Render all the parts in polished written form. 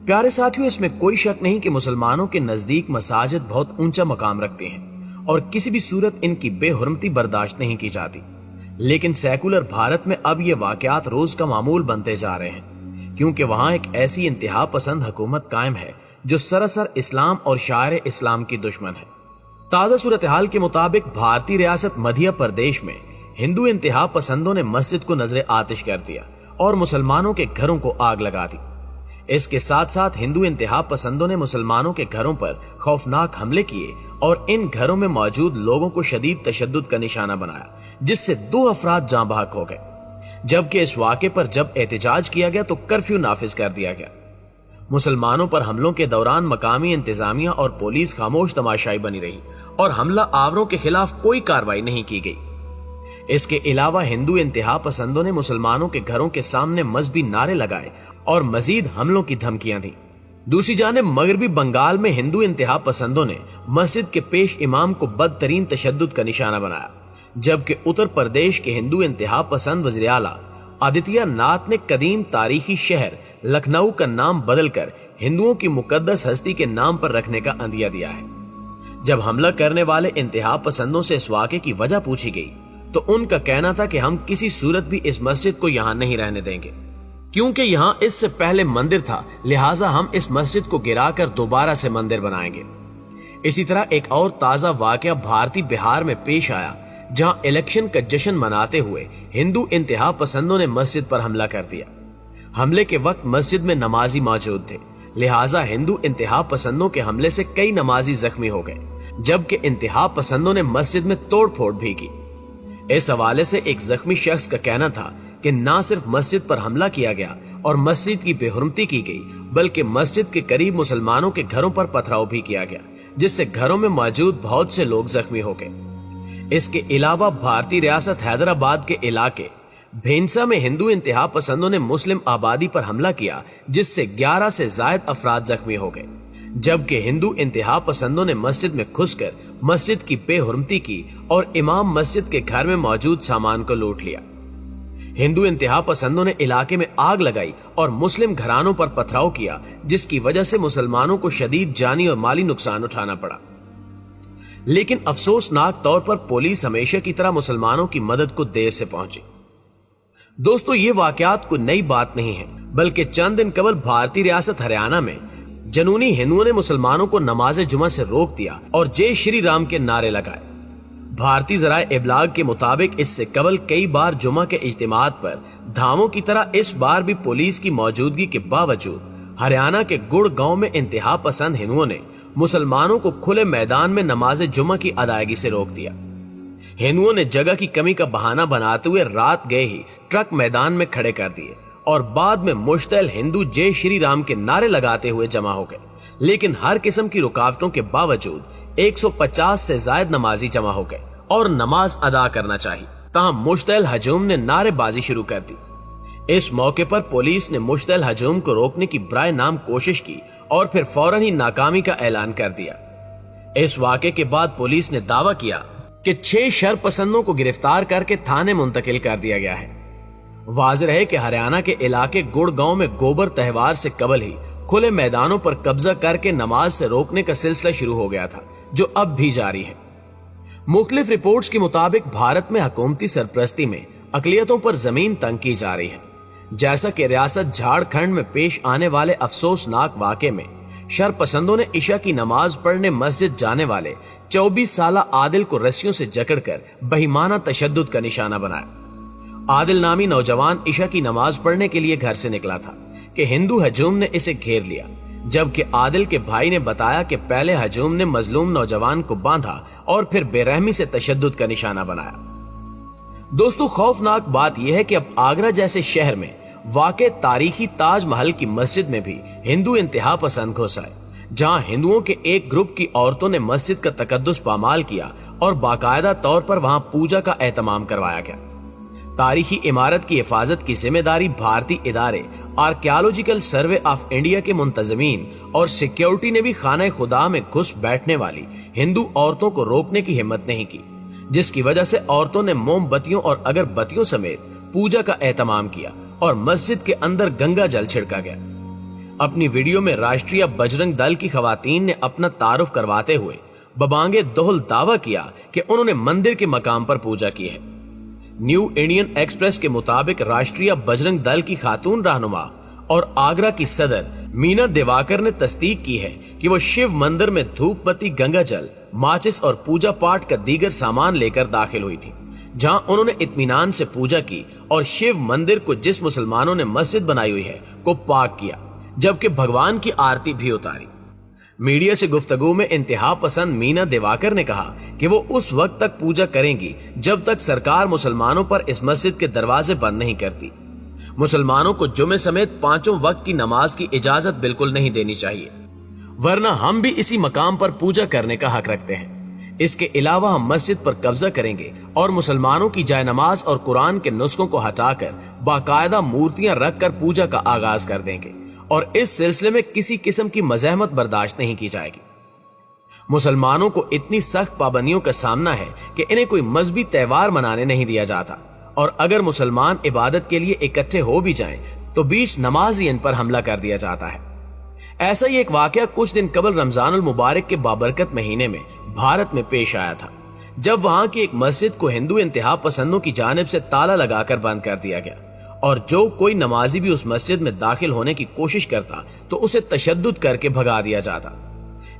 प्यारे साथियों, इसमें कोई शक नहीं कि मुसलमानों के नजदीक मसाजिद बहुत ऊंचा मकाम रखते हैं और किसी भी सूरत इनकी बेहुरमती बर्दाश्त नहीं की जाती। लेकिन सेकुलर भारत में अब ये वाकयात रोज का मामूल बनते जा रहे हैं, क्योंकि वहां एक ऐसी इंतहा पसंद हुकूमत कायम है जो सरासर इस्लाम और शायर इस्लाम की दुश्मन है। ताजा सूरत हाल के मुताबिक भारतीय रियासत मध्य प्रदेश में हिंदू इंतहा पसंदों ने मस्जिद को नजरे आतिश कर दिया और मुसलमानों के घरों को आग लगा दी। इसके साथ साथ हिंदू इंतहा पसंदों ने मुसलमानों के घरों पर खौफनाक हमले किए और इन घरों में मौजूद लोगों को शदीद तशद्दुद का निशाना बनाया, जिससे 2 अफराद जाँ बहक हो गए। जबकि इस वाक़े पर जब एहतजाज किया गया तो कर्फ्यू नाफिज कर दिया गया। मुसलमानों पर हमलों के दौरान मकामी इंतजामिया और पुलिस खामोश तमाशाई बनी रही और हमला आवरों के खिलाफ कोई कार्रवाई नहीं की गई। इसके अलावा हिंदू इंतहा पसंदों ने मुसलमानों के घरों के सामने मजहबी नारे लगाए और मजीद हमलों की धमकियां दी। दूसरी जानिब मगरबी बंगाल में हिंदू इंतहा पसंदों ने मस्जिद के पेश इमाम को बदतरीन तशद्दुद का निशाना बनाया, जबकि उत्तर प्रदेश के हिंदू इंतहा पसंद वज़ीर आला आदित्य नाथ ने कदीम तारीखी शहर लखनऊ का नाम बदलकर हिंदुओं की मुकद्दस हस्ती के नाम पर रखने का अंदिया दिया है। जब हमला करने वाले इंतहा पसंदों से इस वाक़े की वजह पूछी गई तो उनका कहना था कि हम किसी सूरत भी इस मस्जिद को यहाँ नहीं रहने देंगे, क्योंकि यहाँ इससे पहले मंदिर था, लिहाजा हम इस मस्जिद को गिराकर दोबारा से मंदिर बनाएंगे। इसी तरह एक और ताजा वाकया भारतीय बिहार में पेश आया, जहां इलेक्शन का जश्न मनाते हुए हिंदू इंतहा पसंदों ने मस्जिद पर हमला कर दिया। हमले के वक्त मस्जिद में नमाजी मौजूद थे, लिहाजा हिंदू इंतहा पसंदों के हमले से कई नमाजी जख्मी हो गए, जबकि इंतहा पसंदों ने मस्जिद में तोड़फोड़ भी की। इस हवाले से एक जख्मी शख्स का कहना था कि न सिर्फ मस्जिद पर हमला किया गया और मस्जिद की बेहुरमती की गई, बल्कि मस्जिद के करीब मुसलमानों के घरों पर पथराव भी किया गया, जिससे घरों में मौजूद बहुत से लोग जख्मी हो गए। इसके अलावा भारतीय रियासत हैदराबाद के इलाके भेंसा में हिंदू इंतहा पसंदों ने मुस्लिम आबादी पर हमला किया, जिससे 11 से ज्यादा अफराद जख्मी हो गए, जबकि हिंदू इंतहा पसंदों ने मस्जिद में घुसकर मस्जिद की बेहुरमती की और इमाम मस्जिद के घर में मौजूद सामान को लूट लिया। हिंदू इंतहा पसंदों ने इलाके में आग लगाई और मुस्लिम घरानों पर पथराव किया, जिसकी वजह से मुसलमानों को शदीद जानी और माली नुकसान उठाना पड़ा। लेकिन अफसोसनाक तौर पर पुलिस हमेशा की तरह मुसलमानों की मदद को देर से पहुंची। दोस्तों, ये वाकयात कोई नई बात नहीं है, बल्कि चंद दिन कबल भारतीय रियासत हरियाणा में जनूनी हिंदुओं ने मुसलमानों को नमाज जुमा से रोक दिया और जय श्री राम के नारे लगाए। भारतीय ज़राए इब्लाग के मुताबिक इससे कबल कई बार जुमा के इज्तिमात पर धामों की तरह इस बार भी पुलिस की मौजूदगी के बावजूद हरियाणा के गुड़गांव में इंतहा पसंद हिंदुओं ने मुसलमानों को खुले मैदान में नमाज जुमा की अदायगी से रोक दिया। हिंदुओं ने जगह की कमी का बहाना बनाते हुए रात गए ही ट्रक मैदान में खड़े कर दिए और बाद में मुश्तइल हिंदू जय श्री राम के नारे लगाते हुए जमा हो गए। लेकिन हर किस्म की रुकावटों के बावजूद 150 से ज्यादा नमाजी जमा हो गए और नमाज अदा करना चाहिए। तहाँ मुश्तइल हजूम ने नारेबाजी शुरू कर दी। इस मौके पर पुलिस ने मुश्तइल हजूम को रोकने की बराए नाम कोशिश की और फिर फौरन ही नाकामी का ऐलान कर दिया। इस वाक़े के बाद पुलिस ने दावा किया कि 6 शरपसंदों को गिरफ्तार करके थाने मुंतकिल कर दिया गया है। वाज़ेह है कि हरियाणा के इलाके गुड़गांव में गोबर त्योहार से कबल ही खुले मैदानों पर कब्जा करके नमाज से रोकने का सिलसिला शुरू हो गया था, जो अब भी जारी है। मुख्तलिफ रिपोर्ट्स के मुताबिक भारत में हुकूमती सरपरस्ती में अक़लियतों पर जमीन तंग की जा रही है, जैसा कि रियासत झारखंड में पेश आने वाले अफसोसनाक वाक़े में शरपसंदों ने इशा की नमाज पढ़ने मस्जिद जाने वाले 24 साला आदिल को रस्सियों से जकड़कर बेईमाना तशद्दुद का निशाना बनाया। आदिल नामी नौजवान इशा की नमाज पढ़ने के लिए घर से निकला था कि हिंदू हजूम ने इसे घेर लिया, जबकि आदिल के भाई ने बताया कि पहले हजूम ने मजलूम नौजवान को बांधा और फिर बेरहमी से तशद्दुद का निशाना बनाया। दोस्तों, खौफनाक बात यह है कि अब आगरा जैसे शहर में वाक़े तारीखी ताजमहल की मस्जिद में भी हिंदू इंतहा पसंद घुस आए, जहां हिंदुओं के एक ग्रुप की औरतों ने मस्जिद का तकद्दुस पामाल किया और बाकायदा तौर पर वहां पूजा का एहतमाम करवाया गया। तारीखी इमारत की हिफाजत की जिम्मेदारी भारतीय इदारे आर्कियोलॉजिकल सर्वे ऑफ इंडिया के मुंतजमीन और सिक्योरिटी ने भी खाना खुदा में घुस बैठने वाली हिंदू औरतों को रोकने की हिम्मत नहीं की, जिसकी वजह से औरतों ने मोमबत्तियों और अगरबत्तियों समेत पूजा का एहतमाम किया और मस्जिद के अंदर गंगा जल छिड़का गया। अपनी वीडियो में राष्ट्रीय बजरंग दल की खवातीन ने अपना तारुफ करवाते हुए बबांगे दोहल दावा किया कि उन्होंने मंदिर के मकाम पर पूजा की है। न्यू इंडियन एक्सप्रेस के मुताबिक राष्ट्रीय बजरंग दल की खातून रहनुमा और आगरा की सदर मीना दिवाकर ने तस्दीक की है कि वो शिव मंदिर में धूप बत्ती, गंगा जल, माचिस और पूजा पाठ का दीगर सामान लेकर दाखिल हुई थी, जहां उन्होंने इत्मीनान से पूजा की और शिव मंदिर को, जिस मुसलमानों ने मस्जिद बनाई हुई है, को पाक किया, जबकि भगवान की आरती भी उतारी। मीडिया से गुफ्तगू में इंतहा पसंद मीना दिवाकर ने कहा कि वो उस वक्त तक पूजा करेंगी जब तक सरकार मुसलमानों पर इस मस्जिद के दरवाजे बंद नहीं करती। मुसलमानों को जुमे समेत 5 वक्त की नमाज की इजाजत बिल्कुल नहीं देनी चाहिए, वरना हम भी इसी मकाम पर पूजा करने का हक रखते हैं। इसके अलावा हम मस्जिद पर कब्जा करेंगे और मुसलमानों की जाय नमाज और कुरान के नुस्खों को हटाकर बाकायदा मूर्तियां रखकर पूजा का आगाज कर देंगे और इस सिलसिले में किसी किस्म की मज़ाहमत बर्दाश्त नहीं की जाएगी। मुसलमानों को इतनी सख्त पाबंदियों का सामना है कि इन्हें कोई मजहबी त्योहार मनाने नहीं दिया जाता, और अगर मुसलमान इबादत के लिए इकट्ठे हो भी जाएं तो बीच नमाज ही इन पर हमला कर दिया जाता है। ऐसा ही एक वाकया कुछ दिन कबल रमजानुल मुबारक के बाबरकत महीने में भारत में पेश आया था, जब वहां की एक मस्जिद को हिंदू इंतहा पसंदों की जानिब से ताला लगाकर बंद कर दिया गया, और जो कोई नमाजी भी उस मस्जिद में दाखिल होने की कोशिश करता तो उसे तशद्दुद करके भगा दिया जाता।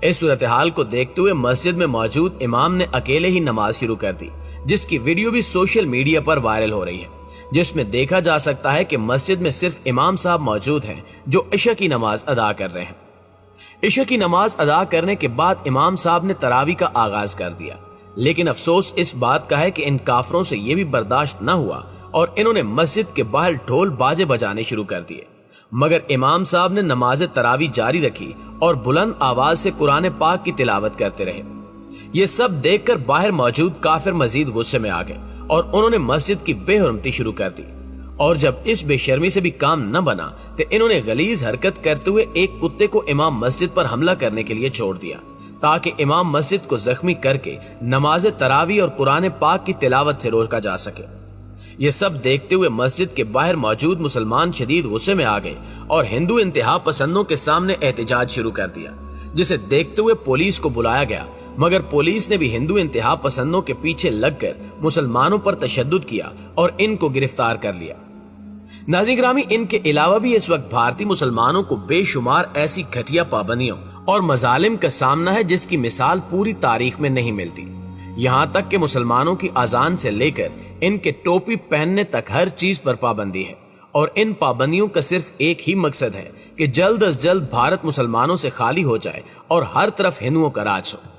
इस सूरत हाल को देखते हुए मस्जिद में मौजूद इमाम ने अकेले ही नमाज शुरू कर दी, जिसकी वीडियो भी सोशल मीडिया पर वायरल हो रही है, जिसमें देखा जा सकता है कि मस्जिद में सिर्फ इमाम साहब मौजूद हैं जो इशा की नमाज अदा कर रहे हैं। इशा की नमाज अदा करने के बाद इमाम साहब ने तरावी का आगाज कर दिया, लेकिन अफसोस इस बात का है कि इन काफरों से यह भी बर्दाश्त न हुआ और इन्होंने मस्जिद के बाहर ढोल बाजे बजाने शुरू कर दिए, मगर इमाम साहब ने नमाज तरावी जारी रखी और बुलंद आवाज से कुरान पाक की तिलावत करते रहे। ये सब देखकर बाहर मौजूद काफिर मजीद गुस्से में आ गए और उन्होंने मस्जिद की बेहुरमती शुरू कर दी, और जब इस बेशर्मी से भी काम न बना तो इन्होंने गलीज हरकत करते हुए एक कुत्ते को इमाम मस्जिद पर हमला करने के लिए छोड़ दिया, ताकि इमाम मस्जिद को जख्मी करके नमाज तरावी और कुरान पाक की तिलावत से रोका जा सके। ये सब देखते हुए मस्जिद के बाहर मौजूद मुसलमान शदीद गुस्से में आ गए और हिंदू इंतहा पसंदों के सामने एहतजाज शुरू कर दिया, जिसे देखते हुए पुलिस को बुलाया गया, मगर पुलिस ने भी हिंदू इंतहा पसंदों के पीछे लगकर मुसलमानों पर तशद्दुद किया और इनको गिरफ्तार कर लिया। नाज़रीन गिरामी, इनके अलावा भी इस वक्त भारतीय मुसलमानों को बेशुमार ऐसी घटिया पाबंदियों और मजालिम का सामना है जिसकी मिसाल पूरी तारीख में नहीं मिलती। यहाँ तक कि मुसलमानों की अजान से लेकर इनके टोपी पहनने तक हर चीज पर पाबंदी है, और इन पाबंदियों का सिर्फ एक ही मकसद है कि जल्द अज जल्द भारत मुसलमानों से खाली हो जाए और हर तरफ हिंदुओं का राज हो।